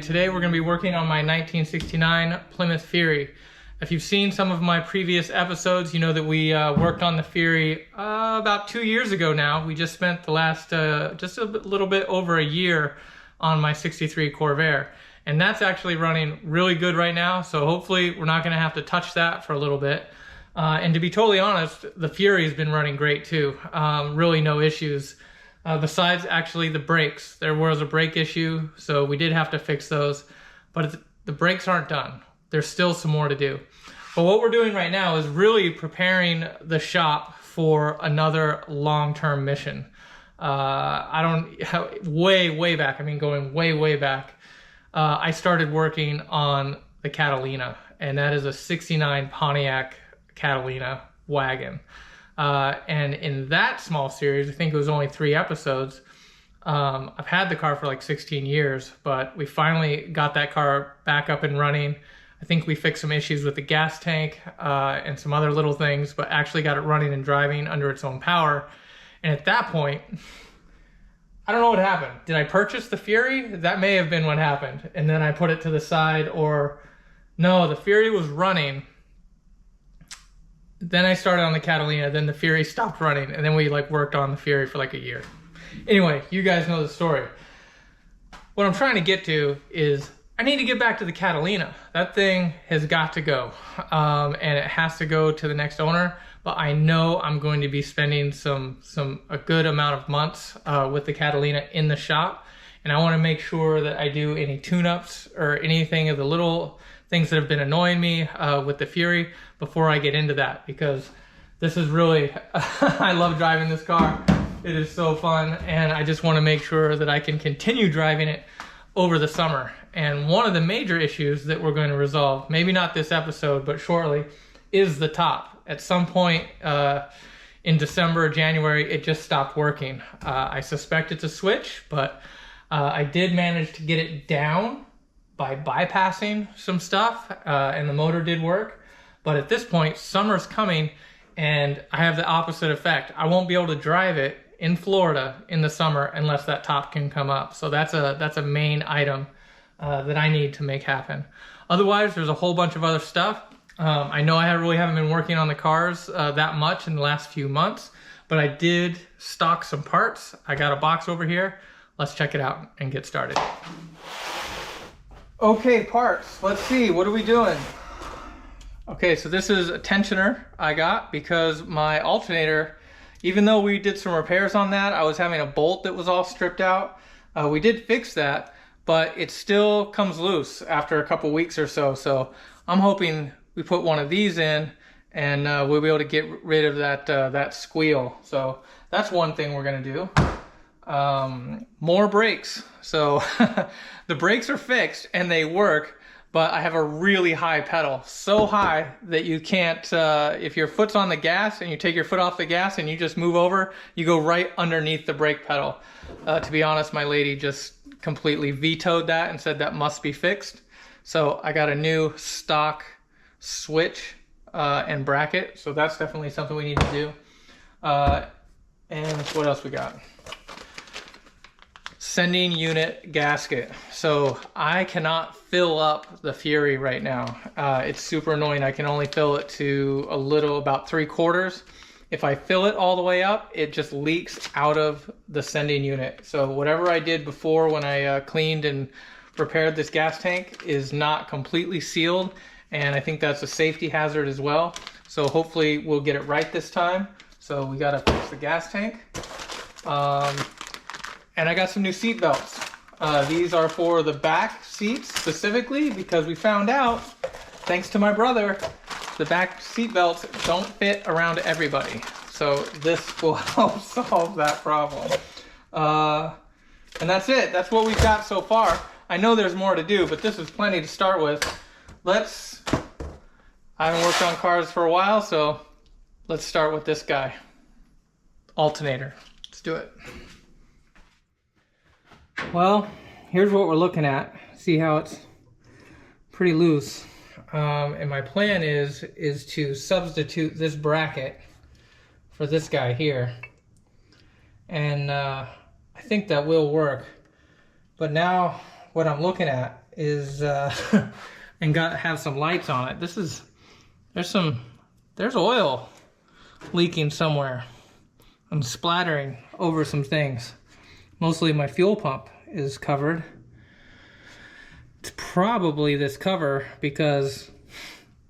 and today we're going to be working on my 1969 Plymouth Fury. If you've seen some of my previous episodes, you know that we worked on the Fury about 2 years ago now. We just spent the last just a little bit over a year on my 63 Corvair, and that's actually running really good right now, so hopefully we're not going to have to touch that for a little bit. And to be totally honest, the Fury has been running great too. Really no issues. Besides actually the brakes. There was a brake issue, so we did have to fix those. But the brakes aren't done. There's still some more to do. But what we're doing right now is really preparing the shop for another long-term mission. Way back, I mean going way back, I started working on the Catalina, and that is a 69 Pontiac Catalina wagon. And in that small series, I think it was only 3 episodes, I've had the car for like 16 years, but we finally got that car back up and running. I think we fixed some issues with the gas tank and some other little things, but actually got it running and driving under its own power. And at that point, I don't know what happened. Did I purchase the Fury? That may have been what happened. And then I put it to the side, or no, the Fury was running. Then I started on the Catalina, then the Fury stopped running, and then we worked on the Fury for like a year. Anyway, you guys know the story. What I'm trying to get to is I need to get back to the Catalina. That thing has got to go, and it has to go to the next owner. But I know I'm going to be spending a good amount of months with the Catalina in the shop, and I want to make sure that I do any tune-ups or anything of the little things that have been annoying me with the Fury before I get into that, because this is really, I love driving this car. It is so fun, and I just want to make sure that I can continue driving it over the summer. And one of the major issues that we're going to resolve, maybe not this episode, but shortly, is the top. At some point in December or January, it just stopped working. I suspect it's a switch, but I did manage to get it down by bypassing some stuff, and the motor did work. But at this point, summer's coming, and I have the opposite effect. I won't be able to drive it in Florida in the summer unless that top can come up. So that's a main item that I need to make happen. Otherwise, there's a whole bunch of other stuff. I know I really haven't been working on the cars that much in the last few months, but I did stock some parts. I got a box over here. Let's check it out and get started. Okay, parts. Let's see, what are we doing? Okay, so this is a tensioner I got because my alternator, even though we did some repairs on that, I was having a bolt that was all stripped out. We did fix that, but it still comes loose after a couple weeks or so. So I'm hoping we put one of these in and we'll be able to get rid of that squeal. So that's one thing we're gonna do. More brakes. So the brakes are fixed and they work, but I have a really high pedal, so high that you can't, if your foot's on the gas and you take your foot off the gas and you just move over, you go right underneath the brake pedal. To be honest, my lady just completely vetoed that and said that must be fixed. So I got a new stock switch and bracket, so that's definitely something we need to do. And what else we got? Sending unit gasket. So I cannot fill up the Fury right now. It's super annoying. I can only fill it to about 3/4. If I fill it all the way up, it just leaks out of the sending unit. So whatever I did before when I cleaned and repaired this gas tank is not completely sealed, and I think that's a safety hazard as well. So hopefully we'll get it right this time. So we gotta fix the gas tank. And I got some new seat belts. These are for the back seats specifically because we found out, thanks to my brother, the back seat belts don't fit around everybody. So this will help solve that problem. And that's it. That's what we've got so far. I know there's more to do, but this is plenty to start with. I haven't worked on cars for a while, so let's start with this guy. Alternator. Let's do it. Well, here's what we're looking at. See how it's pretty loose. And my plan is to substitute this bracket for this guy here. And I think that will work. But now what I'm looking at is and have some lights on it. There's oil leaking somewhere. I'm splattering over some things. Mostly my fuel pump is covered. It's probably this cover because,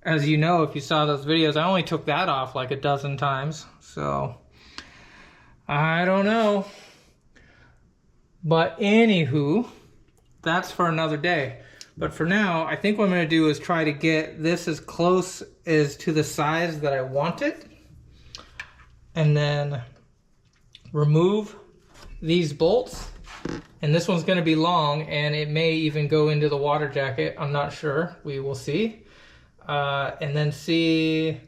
as you know, if you saw those videos, I only took that off like a dozen times. So, I don't know. But anywho, that's for another day. But for now, I think what I'm going to do is try to get this as close as to the size that I want it. And then remove these bolts. And this one's going to be long, and it may even go into the water jacket. I'm not sure. We will see. And then see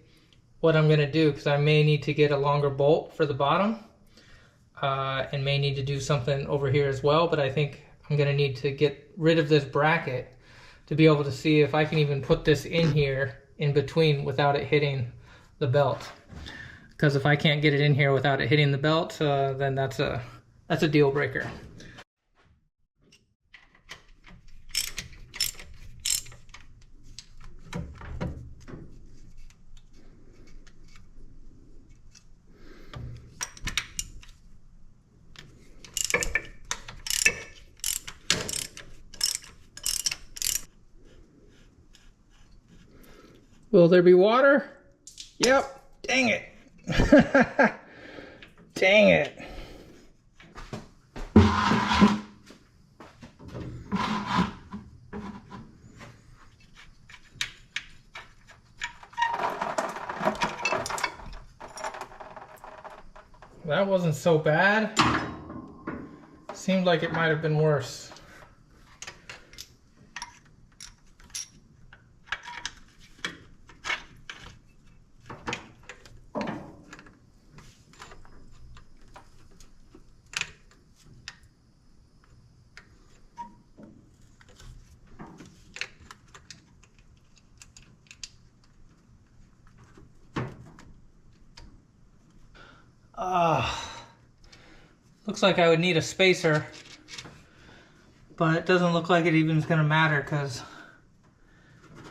what I'm going to do, because I may need to get a longer bolt for the bottom. And may need to do something over here as well. But I think I'm going to need to get rid of this bracket to be able to see if I can even put this in here in between without it hitting the belt. Because if I can't get it in here without it hitting the belt, then that's a deal breaker. Will there be water? Yep. Dang it. Dang it. That wasn't so bad. Seemed like it might have been worse. Looks like I would need a spacer, but it doesn't look like it even is going to matter because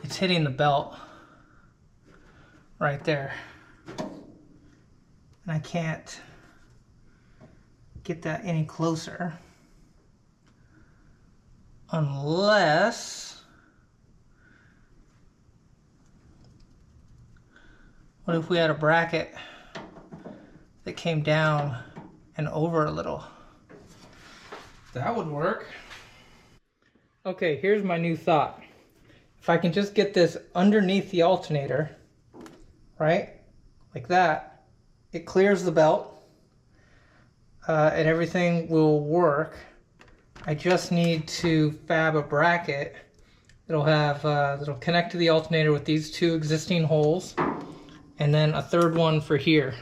it's hitting the belt right there. And I can't get that any closer unless... What if we had a bracket that came down and over a little? That would work. Okay, here's my new thought. If I can just get this underneath the alternator, right, like that, it clears the belt, and everything will work. I just need to fab a bracket that'll have that'll connect to the alternator with these two existing holes, and then a third one for here.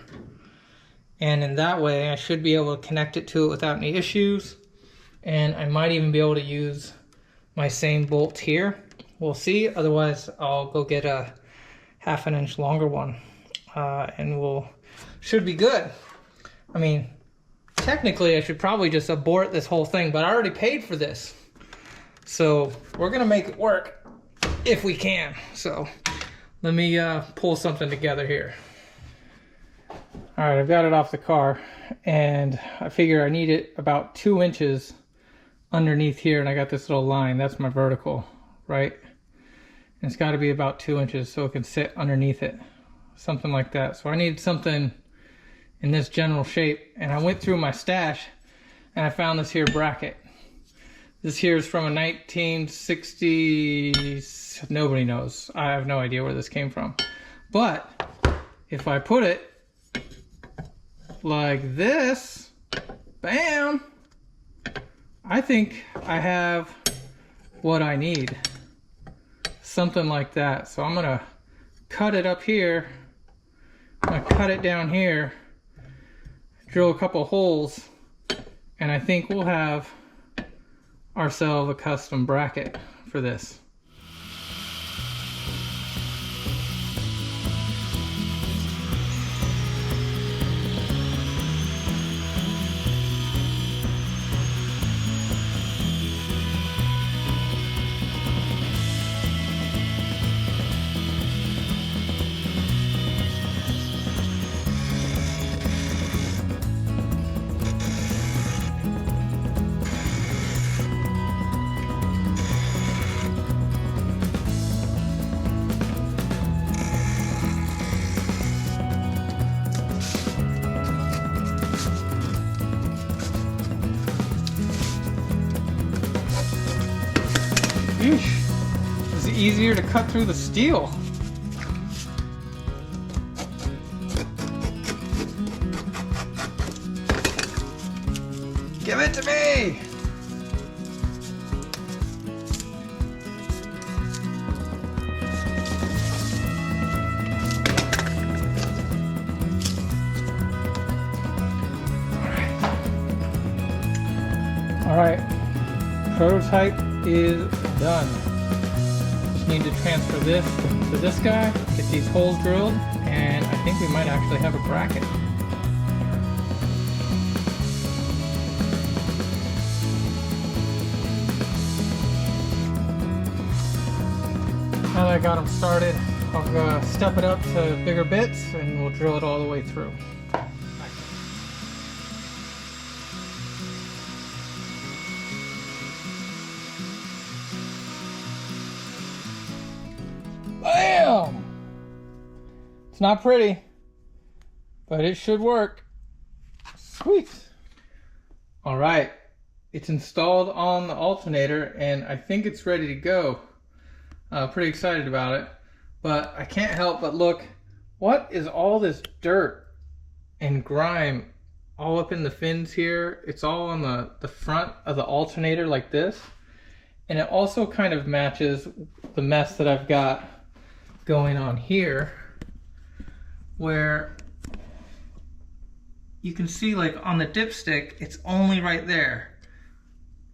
And in that way, I should be able to connect it to it without any issues. And I might even be able to use my same bolt here. We'll see. Otherwise, I'll go get a 1/2 inch longer one. And should be good. I mean, technically, I should probably just abort this whole thing, but I already paid for this. So we're going to make it work if we can. So let me pull something together here. All right, I've got it off the car, and I figure I need it about 2 inches underneath here, and I got this little line. That's my vertical, right? And it's got to be about 2 inches so it can sit underneath it, something like that. So I need something in this general shape, and I went through my stash, and I found this here bracket. This here is from a 1960s, nobody knows. I have no idea where this came from. But if I put it like this, bam, I think I have what I need. Something like that. So I'm gonna cut it up here, I'm gonna cut it down here, drill a couple holes, and I think we'll have ourselves a custom bracket for this. easier to cut through the steel. Give it to me! Alright, prototype is done. Just need to transfer this to this guy, get these holes drilled, and I think we might actually have a bracket. Now that I got them started, I'll step it up to bigger bits and we'll drill it all the way through. Bam! It's not pretty, but it should work. Sweet. All right, it's installed on the alternator and I think it's ready to go. Pretty excited about it, but I can't help but look, what is all this dirt and grime all up in the fins here? It's all on the front of the alternator like this, and it also kind of matches the mess that I've got going on here, where you can see like on the dipstick, it's only right there.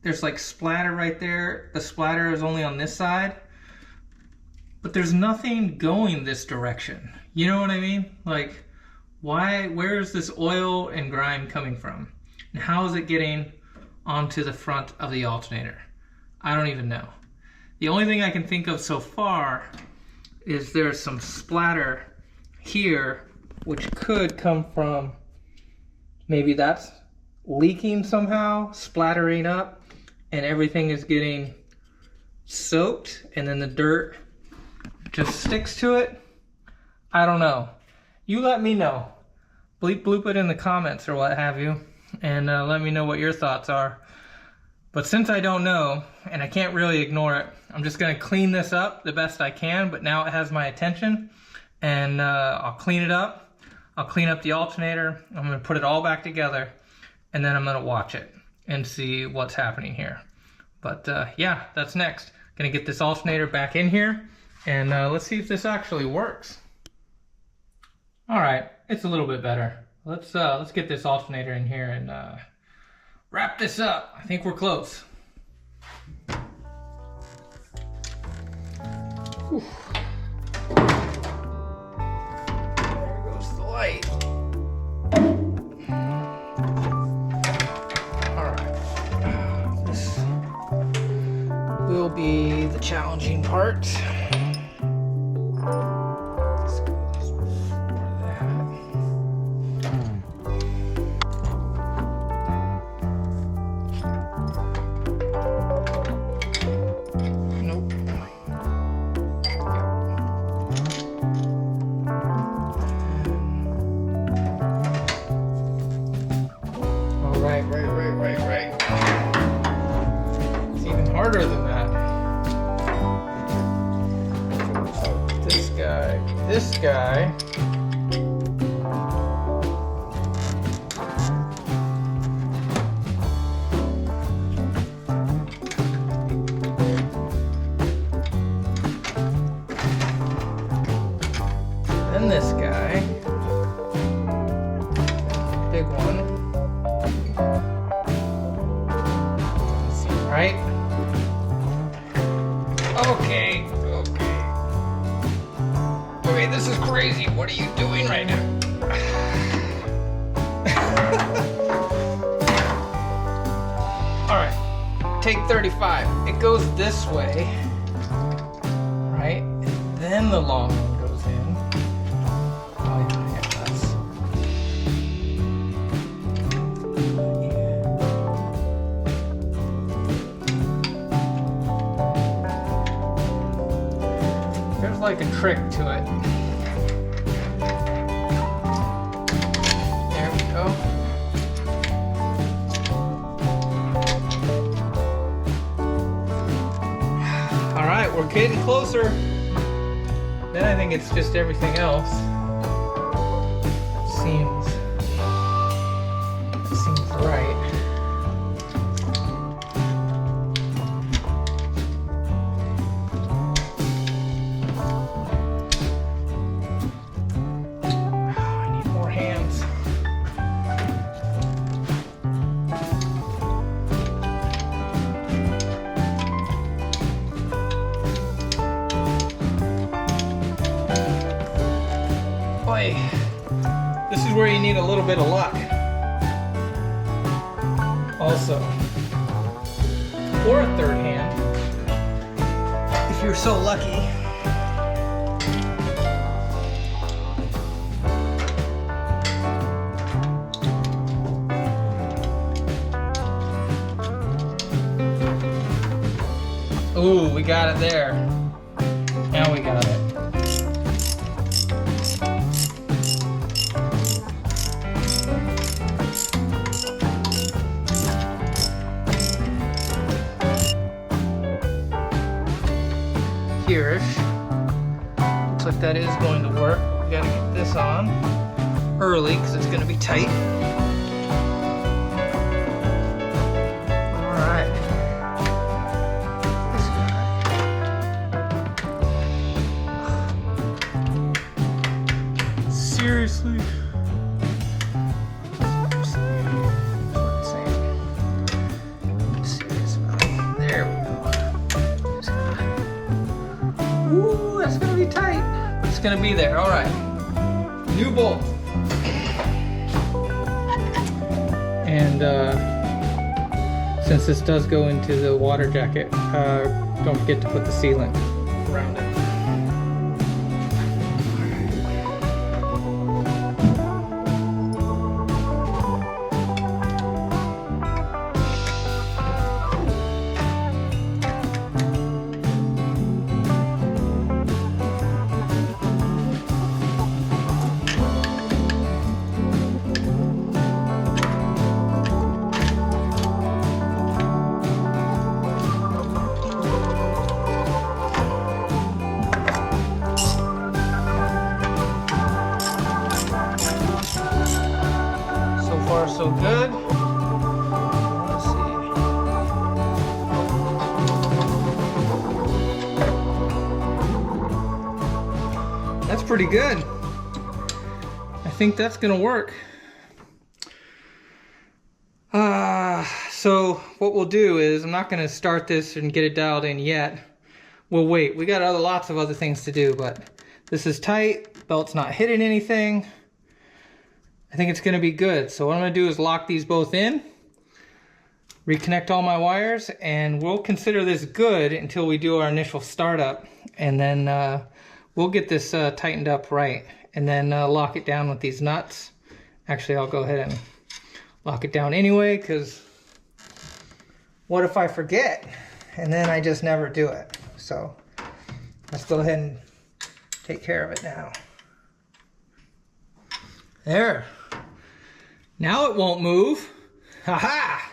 There's like splatter right there. The splatter is only on this side. But there's nothing going this direction. You know what I mean? Like, where is this oil and grime coming from? And how is it getting onto the front of the alternator? I don't even know. The only thing I can think of so far is there's some splatter here, which could come from, maybe that's leaking somehow, splattering up, and everything is getting soaked, and then the dirt just sticks to it. I don't know. You let me know. Bleep bloop it in the comments or what have you, and let me know what your thoughts are. But since I don't know, and I can't really ignore it, I'm just gonna clean this up the best I can, but now it has my attention, and I'll clean it up. I'll clean up the alternator. I'm gonna put it all back together, and then I'm gonna watch it and see what's happening here. But yeah, that's next. Gonna get this alternator back in here, and let's see if this actually works. All right, it's a little bit better. Let's get this alternator in here and wrap this up. I think we're close. Whew. There goes the light. All right, this will be the challenging part. Right. It's even harder than that. This guy. Then this guy. Big one. Right? Okay, this is crazy. What are you doing right now? All right, take 35. It goes this way, right? And then the long one goes in. Oh yeah, it does. There's like a trick to it. There we go. All right, we're getting closer. Then I think it's just everything else. Seems right. I need more hands. Boy, this is where you need a little bit of luck. Also, or a third hand, if you're so lucky. Ooh, we got it there. Now we got it. Here-ish. Looks like that is going to work. We gotta get this on early because it's gonna be tight. Alright. Seriously? Ooh, that's gonna be tight. It's gonna be there. All right. New bolt. And since this does go into the water jacket, don't forget to put the sealant around it. So good. Let's see. That's pretty good. I think that's gonna work. So what we'll do is, I'm not gonna start this and get it dialed in yet. We'll wait. We got lots of other things to do, but this is tight. Belt's not hitting anything. I think it's going to be good. So what I'm going to do is lock these both in, reconnect all my wires, and we'll consider this good until we do our initial startup. And then we'll get this tightened up right, and then lock it down with these nuts. Actually, I'll go ahead and lock it down anyway, because what if I forget? And then I just never do it. So let's go ahead and take care of it now. There. Now it won't move. Ha-ha!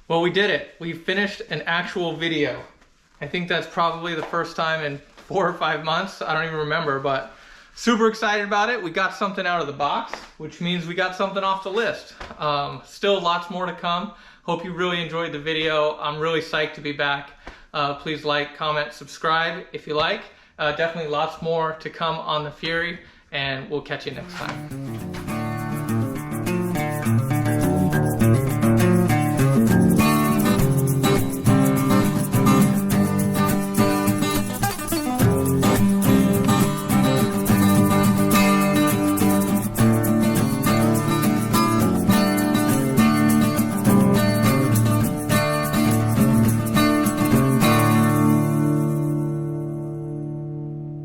Well, we did it. We finished an actual video. I think that's probably the first time in 4 or 5 months. I don't even remember, but super excited about it. We got something out of the box, which means we got something off the list. Still lots more to come. Hope you really enjoyed the video. I'm really psyched to be back. Please like, comment, subscribe if you like. Definitely lots more to come on the Fury, and we'll catch you next time.